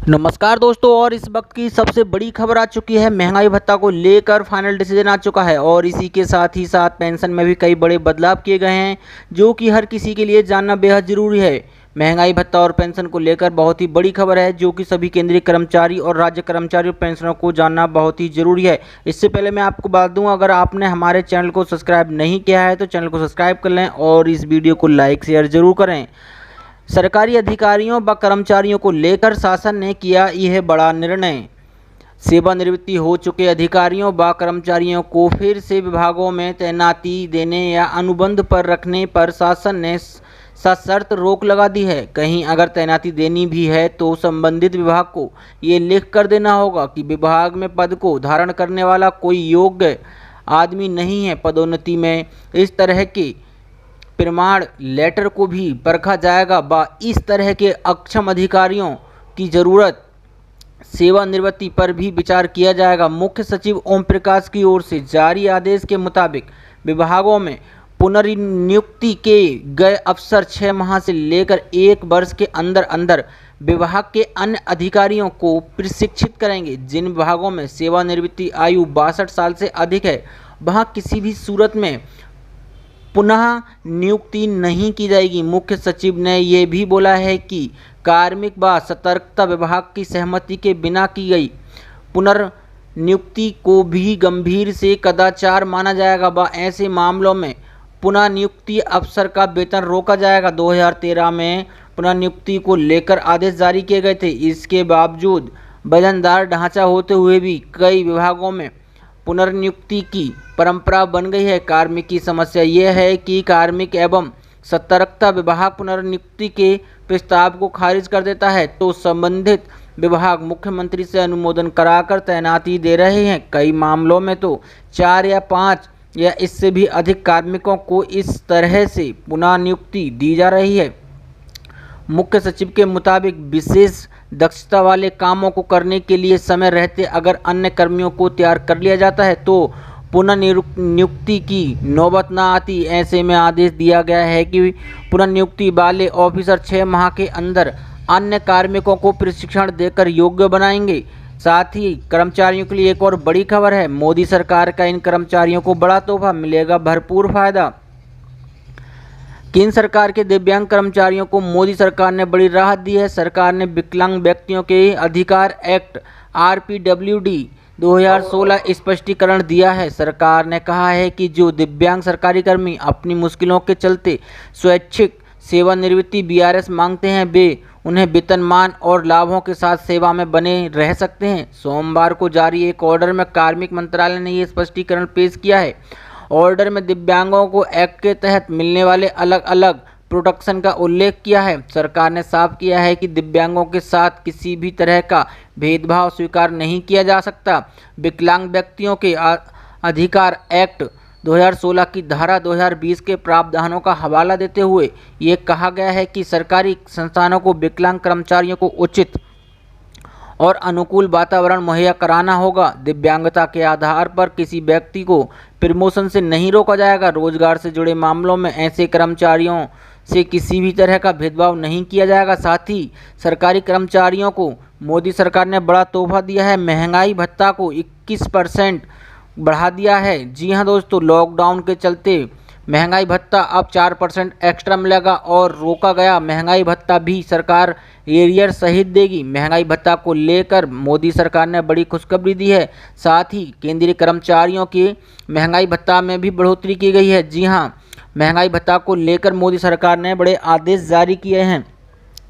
नमस्कार दोस्तों। और इस वक्त की सबसे बड़ी खबर आ चुकी है। महंगाई भत्ता को लेकर फाइनल डिसीजन आ चुका है और इसी के साथ पेंशन में भी कई बड़े बदलाव किए गए हैं, जो कि हर किसी के लिए जानना बेहद ज़रूरी है। महंगाई भत्ता और पेंशन को लेकर बहुत ही बड़ी खबर है, जो कि सभी केंद्रीय कर्मचारी और राज्य कर्मचारी और पेंशनरों को जानना बहुत ही ज़रूरी है। इससे पहले मैं आपको बता दूं, अगर आपने हमारे चैनल को सब्सक्राइब नहीं किया है तो चैनल को सब्सक्राइब कर लें और इस वीडियो को लाइक शेयर ज़रूर करें। सरकारी अधिकारियों व कर्मचारियों को लेकर शासन ने किया यह बड़ा निर्णय। सेवानिवृत्ति हो चुके अधिकारियों व कर्मचारियों को फिर से विभागों में तैनाती देने या अनुबंध पर रखने पर शासन ने सशर्त रोक लगा दी है। कहीं अगर तैनाती देनी भी है तो संबंधित विभाग को ये लिख कर देना होगा कि विभाग में पद को धारण करने वाला कोई योग्य आदमी नहीं है। पदोन्नति में इस तरह के प्रमाण लेटर को भी परखा जाएगा व इस तरह के अक्षम अधिकारियों की जरूरत सेवानिवृत्ति पर भी विचार किया जाएगा। मुख्य सचिव ओम प्रकाश की ओर से जारी आदेश के मुताबिक विभागों में पुनर्नियुक्ति के गए अफसर 6 माह से लेकर 1 वर्ष के अंदर अंदर विभाग के अन्य अधिकारियों को प्रशिक्षित करेंगे। जिन विभागों में सेवानिवृत्ति आयु 62 साल से अधिक है, वहां किसी भी सूरत में पुनः नियुक्ति नहीं की जाएगी। मुख्य सचिव ने यह भी बोला है कि कार्मिक व सतर्कता विभाग की सहमति के बिना की गई पुनर्नियुक्ति को भी गंभीर से कदाचार माना जाएगा व ऐसे मामलों में पुनः नियुक्ति अफसर का वेतन रोका जाएगा। 2013 में पुनर्नियुक्ति को लेकर आदेश जारी किए गए थे। इसके बावजूद वजनदार ढांचा होते हुए भी कई विभागों में पुनर्नियुक्ति की परंपरा बन गई है। कार्मिक की समस्या यह है कि कार्मिक एवं सतर्कता विभाग पुनर्नियुक्ति के प्रस्ताव को खारिज कर देता है तो संबंधित विभाग मुख्यमंत्री से अनुमोदन कराकर तैनाती दे रहे हैं। कई मामलों में तो 4 या 5 या इससे भी अधिक कार्मिकों को इस तरह से पुनः नियुक्ति दी जा रही है। मुख्य सचिव के मुताबिक विशेष दक्षता वाले कामों को करने के लिए समय रहते अगर अन्य कर्मियों को तैयार कर लिया जाता है तो पुनर्नियुक्ति की नौबत न आती। ऐसे में आदेश दिया गया है कि पुनर्नियुक्ति वाले ऑफिसर 6 माह के अंदर अन्य कार्मिकों को प्रशिक्षण देकर योग्य बनाएंगे। साथ ही कर्मचारियों के लिए एक और बड़ी खबर है। मोदी सरकार का इन कर्मचारियों को बड़ा तोहफा मिलेगा, भरपूर फायदा। केंद्र सरकार के दिव्यांग कर्मचारियों को मोदी सरकार ने बड़ी राहत दी है। सरकार ने विकलांग व्यक्तियों के अधिकार एक्ट RPWD 2016 स्पष्टीकरण दिया है। सरकार ने कहा है कि जो दिव्यांग सरकारी कर्मी अपनी मुश्किलों के चलते स्वैच्छिक सेवानिवृत्ति BRS मांगते हैं, वे उन्हें वेतनमान और लाभों के साथ सेवा में बने रह सकते हैं। सोमवार को जारी एक ऑर्डर में कार्मिक मंत्रालय ने ये स्पष्टीकरण पेश किया है। ऑर्डर में दिव्यांगों को एक्ट के तहत मिलने वाले अलग अलग प्रोटेक्शन का उल्लेख किया है। सरकार ने साफ किया है कि दिव्यांगों के साथ किसी भी तरह का भेदभाव स्वीकार नहीं किया जा सकता। विकलांग व्यक्तियों के अधिकार एक्ट 2016 की धारा 2020 के प्रावधानों का हवाला देते हुए ये कहा गया है कि सरकारी संस्थानों को विकलांग कर्मचारियों को उचित और अनुकूल वातावरण मुहैया कराना होगा। दिव्यांगता के आधार पर किसी व्यक्ति को प्रमोशन से नहीं रोका जाएगा। रोजगार से जुड़े मामलों में ऐसे कर्मचारियोयों से किसी भी तरह का भेदभाव नहीं किया जाएगा। साथ ही सरकारी कर्मचारियों को मोदी सरकार ने बड़ा तोहफा दिया है। महंगाई भत्ता को 21% बढ़ा दिया है। जी हाँ दोस्तों, लॉकडाउन के चलते महंगाई भत्ता अब 4% एक्स्ट्रा मिलेगा और रोका गया महंगाई भत्ता भी सरकार एरियर सहित देगी। महंगाई भत्ता को लेकर मोदी सरकार ने बड़ी खुशखबरी दी है। साथ ही केंद्रीय कर्मचारियों के महंगाई भत्ता में भी बढ़ोतरी की गई है। जी हाँ, महंगाई भत्ता को लेकर मोदी सरकार ने बड़े आदेश जारी किए हैं,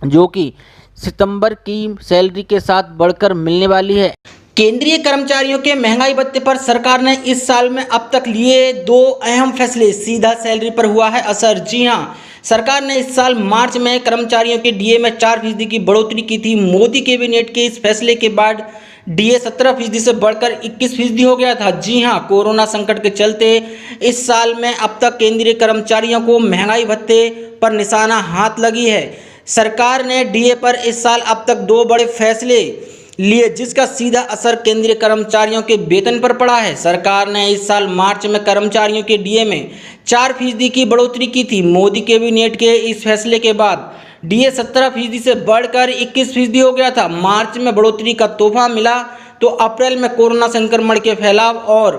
जो कि सितंबर की सैलरी के साथ बढ़कर मिलने वाली है। केंद्रीय कर्मचारियों के महंगाई भत्ते पर सरकार ने इस साल में अब तक लिए 2 अहम फैसले। सीधा सैलरी पर हुआ है असर। जी हां, सरकार ने इस साल मार्च में कर्मचारियों के डीए में 4% की बढ़ोतरी की थी। मोदी कैबिनेट के इस फैसले के बाद डीए 17% से बढ़कर 21% हो गया था। जी हां, कोरोना संकट के चलते इस साल में अब तक केंद्रीय कर्मचारियों को महंगाई भत्ते पर निशाना हाथ लगी है। सरकार ने डीए पर इस साल अब तक 2 बड़े फैसले लिए, जिसका सीधा असर केंद्रीय कर्मचारियों के वेतन पर पड़ा है। सरकार ने इस साल मार्च में कर्मचारियों के डीए में 4% की बढ़ोतरी की थी। मोदी कैबिनेट के इस फैसले के बाद डीए 17% से बढ़कर 21% हो गया था। मार्च में बढ़ोतरी का तोहफा मिला तो अप्रैल में कोरोना संक्रमण के फैलाव और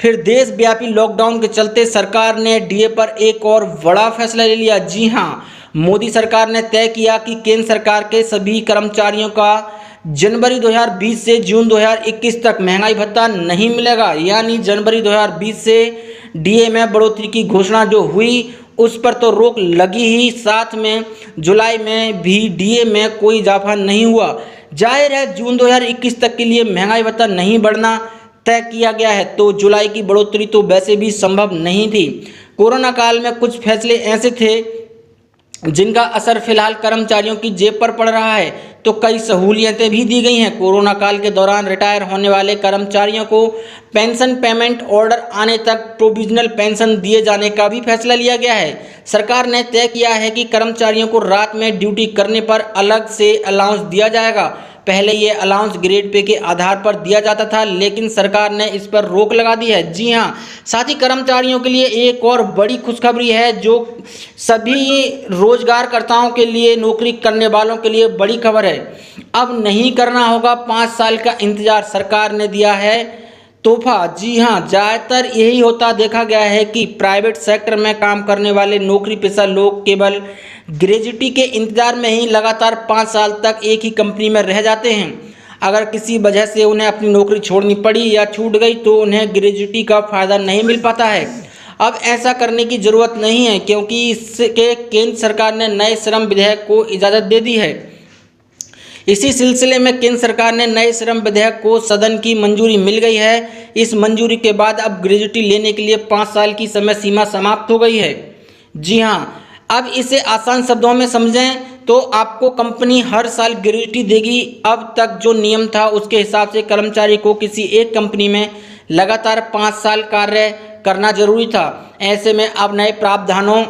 फिर देशव्यापी लॉकडाउन के चलते सरकार ने डीए पर एक और बड़ा फैसला ले लिया। जी हाँ, मोदी सरकार ने तय किया कि केंद्र सरकार के सभी कर्मचारियों का जनवरी 2020 से जून 2021 तक महंगाई भत्ता नहीं मिलेगा। यानी जनवरी 2020 से डीए में बढ़ोतरी की घोषणा जो हुई उस पर तो रोक लगी ही, साथ में जुलाई में भी डीए में कोई इजाफा नहीं हुआ। जाहिर है जून 2021 तक के लिए महंगाई भत्ता नहीं बढ़ना तय किया गया है, तो जुलाई की बढ़ोतरी तो वैसे भी संभव नहीं थी। कोरोना काल में कुछ फैसले ऐसे थे जिनका असर फिलहाल कर्मचारियों की जेब पर पड़ रहा है, तो कई सहूलियतें भी दी गई हैं। कोरोना काल के दौरान रिटायर होने वाले कर्मचारियों को पेंशन पेमेंट ऑर्डर आने तक प्रोविजनल पेंशन दिए जाने का भी फैसला लिया गया है। सरकार ने तय किया है कि कर्मचारियों को रात में ड्यूटी करने पर अलग से अलाउंस दिया जाएगा। पहले ये अलाउंस ग्रेड पे के आधार पर दिया जाता था, लेकिन सरकार ने इस पर रोक लगा दी है। जी हाँ, साथ ही कर्मचारियों के लिए एक और बड़ी खुशखबरी है जो सभी रोजगारकर्ताओं के लिए, नौकरी करने वालों के लिए बड़ी खबर है। अब नहीं करना होगा 5 साल का इंतजार, सरकार ने दिया है तोहफा। जी हाँ, ज़्यादातर यही होता देखा गया है कि प्राइवेट सेक्टर में काम करने वाले नौकरी पेशा लोग केवल ग्रेजुटी के इंतजार में ही लगातार 5 साल तक एक ही कंपनी में रह जाते हैं। अगर किसी वजह से उन्हें अपनी नौकरी छोड़नी पड़ी या छूट गई तो उन्हें ग्रेजुटी का फ़ायदा नहीं मिल पाता है। अब ऐसा करने की ज़रूरत नहीं है, क्योंकि इसके केंद्र सरकार ने नए श्रम विधेयक को इजाज़त दे दी है। इसी सिलसिले में केंद्र सरकार ने नए श्रम विधेयक को सदन की मंजूरी मिल गई है। इस मंजूरी के बाद अब ग्रेजुटी लेने के लिए 5 साल की समय सीमा समाप्त हो गई है। जी हाँ, अब इसे आसान शब्दों में समझें तो आपको कंपनी हर साल ग्रेजुटी देगी। अब तक जो नियम था उसके हिसाब से कर्मचारी को किसी एक कंपनी में लगातार 5 साल कार्य करना जरूरी था। ऐसे में अब नए प्रावधानों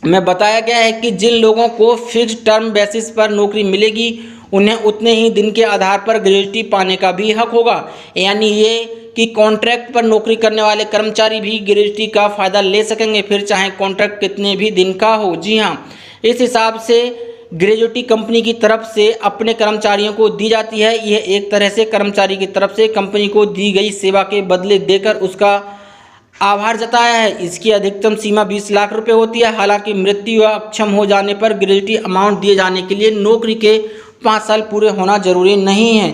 में बताया गया है कि जिन लोगों को फिक्स टर्म बेसिस पर नौकरी मिलेगी उन्हें उतने ही दिन के आधार पर ग्रेजुटी पाने का भी हक होगा। यानी ये कि कॉन्ट्रैक्ट पर नौकरी करने वाले कर्मचारी भी ग्रेजुटी का फ़ायदा ले सकेंगे, फिर चाहे कॉन्ट्रैक्ट कितने भी दिन का हो। जी हाँ, इस हिसाब से ग्रेजुटी कंपनी की तरफ से अपने कर्मचारियों को दी जाती है। यह एक तरह से कर्मचारी की तरफ से कंपनी को दी गई सेवा के बदले देकर उसका आभार जताया है। इसकी अधिकतम सीमा 20 लाख रुपए होती है। हालांकि मृत्यु या अक्षम हो जाने पर ग्रेजुटी अमाउंट दिए जाने के लिए नौकरी के 5 साल पूरे होना जरूरी नहीं है।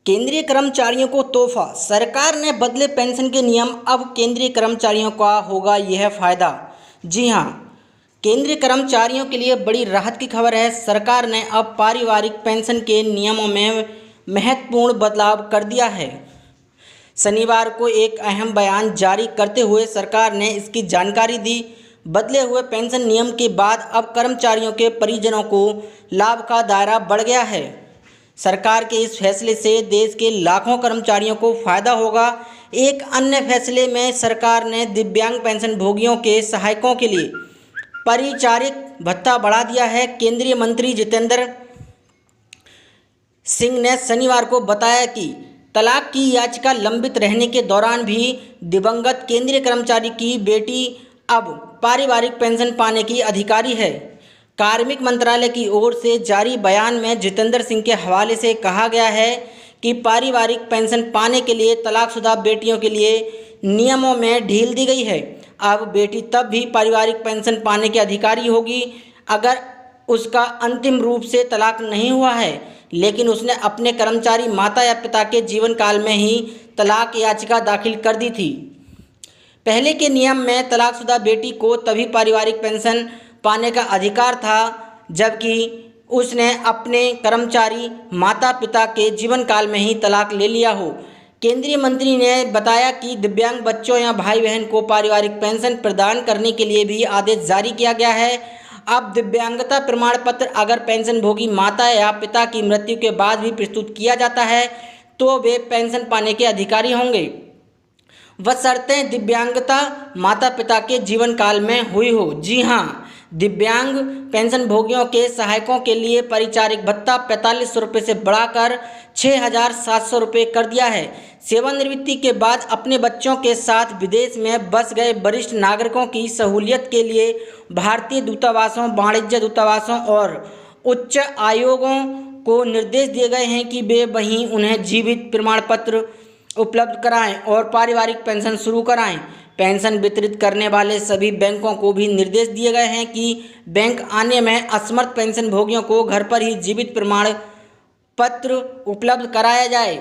केंद्रीय कर्मचारियों को तोहफा, सरकार ने बदले पेंशन के नियम, अब केंद्रीय कर्मचारियों का होगा यह फ़ायदा। जी हाँ, केंद्रीय कर्मचारियों के लिए बड़ी राहत की खबर है। सरकार ने अब पारिवारिक पेंशन के नियमों में महत्वपूर्ण बदलाव कर दिया है। शनिवार को एक अहम बयान जारी करते हुए सरकार ने इसकी जानकारी दी। बदले हुए पेंशन नियम के बाद अब कर्मचारियों के परिजनों को लाभ का दायरा बढ़ गया है। सरकार के इस फैसले से देश के लाखों कर्मचारियों को फ़ायदा होगा। एक अन्य फैसले में सरकार ने दिव्यांग पेंशन भोगियों के सहायकों के लिए परिचारिक भत्ता बढ़ा दिया है। केंद्रीय मंत्री जितेंद्र सिंह ने शनिवार को बताया कि तलाक की याचिका लंबित रहने के दौरान भी दिवंगत केंद्रीय कर्मचारी की बेटी अब पारिवारिक पेंशन पाने की अधिकारी है। कार्मिक मंत्रालय की ओर से जारी बयान में जितेंद्र सिंह के हवाले से कहा गया है कि पारिवारिक पेंशन पाने के लिए तलाकशुदा बेटियों के लिए नियमों में ढील दी गई है। अब बेटी तब भी पारिवारिक पेंशन पाने के अधिकारी होगी अगर उसका अंतिम रूप से तलाक नहीं हुआ है, लेकिन उसने अपने कर्मचारी माता या पिता के जीवन काल में ही तलाक याचिका दाखिल कर दी थी। पहले के नियम में तलाकशुदा बेटी को तभी पारिवारिक पेंशन पाने का अधिकार था जबकि उसने अपने कर्मचारी माता पिता के जीवन काल में ही तलाक ले लिया हो। केंद्रीय मंत्री ने बताया कि दिव्यांग बच्चों या भाई बहन को पारिवारिक पेंशन प्रदान करने के लिए भी आदेश जारी किया गया है। अब दिव्यांगता प्रमाण पत्र अगर पेंशन भोगी माता या पिता की मृत्यु के बाद भी प्रस्तुत किया जाता है तो वे पेंशन पाने के अधिकारी होंगे, बशर्ते दिव्यांगता माता पिता के जीवन काल में हुई हो। जी हाँ, दिव्यांग पेंशन भोगियों के सहायकों के लिए परिचारिक भत्ता 4500 रुपये से बढ़ाकर 6700 रुपये कर दिया है। सेवानिवृत्ति के बाद अपने बच्चों के साथ विदेश में बस गए वरिष्ठ नागरिकों की सहूलियत के लिए भारतीय दूतावासों, वाणिज्य दूतावासों और उच्च आयोगों को निर्देश दिए गए हैं कि वे वहीं उन्हें जीवित प्रमाण पत्र उपलब्ध कराएं और पारिवारिक पेंशन शुरू कराएं। पेंशन वितरित करने वाले सभी बैंकों को भी निर्देश दिए गए हैं कि बैंक आने में असमर्थ पेंशन भोगियों को घर पर ही जीवित प्रमाण पत्र उपलब्ध कराया जाए।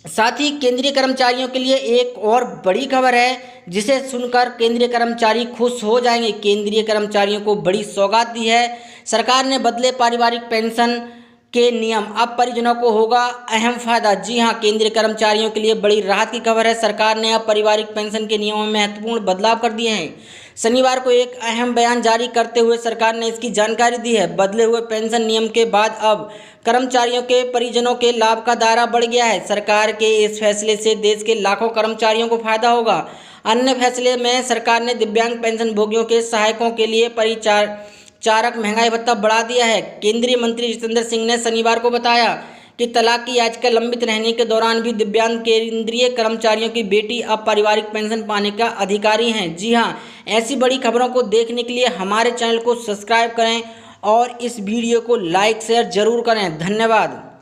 साथ ही केंद्रीय कर्मचारियों के लिए एक और बड़ी खबर है जिसे सुनकर केंद्रीय कर्मचारी खुश हो जाएंगे। केंद्रीय कर्मचारियों को बड़ी सौगात दी है। सरकार ने बदले पारिवारिक पेंशन के नियम, अब परिजनों को होगा अहम फायदा। जी हां, केंद्रीय कर्मचारियों के लिए बड़ी राहत की खबर है। सरकार ने अब पारिवारिक पेंशन के नियमों में महत्वपूर्ण बदलाव कर दिए हैं। शनिवार को एक अहम बयान जारी करते हुए सरकार ने इसकी जानकारी दी है। बदले हुए पेंशन नियम के बाद अब कर्मचारियों के परिजनों के लाभ का दायरा बढ़ गया है। सरकार के इस फैसले से देश के लाखों कर्मचारियों को फायदा होगा। अन्य फैसले में सरकार ने दिव्यांग पेंशन भोगियों के सहायकों के लिए परिचारक महंगाई भत्ता बढ़ा दिया है। केंद्रीय मंत्री जितेंद्र सिंह ने शनिवार को बताया कि तलाक की याचिका लंबित रहने के दौरान भी दिव्यांग केंद्रीय कर्मचारियों की बेटी अब पारिवारिक पेंशन पाने का अधिकारी हैं। जी हां, ऐसी बड़ी खबरों को देखने के लिए हमारे चैनल को सब्सक्राइब करें और इस वीडियो को लाइक शेयर जरूर करें। धन्यवाद।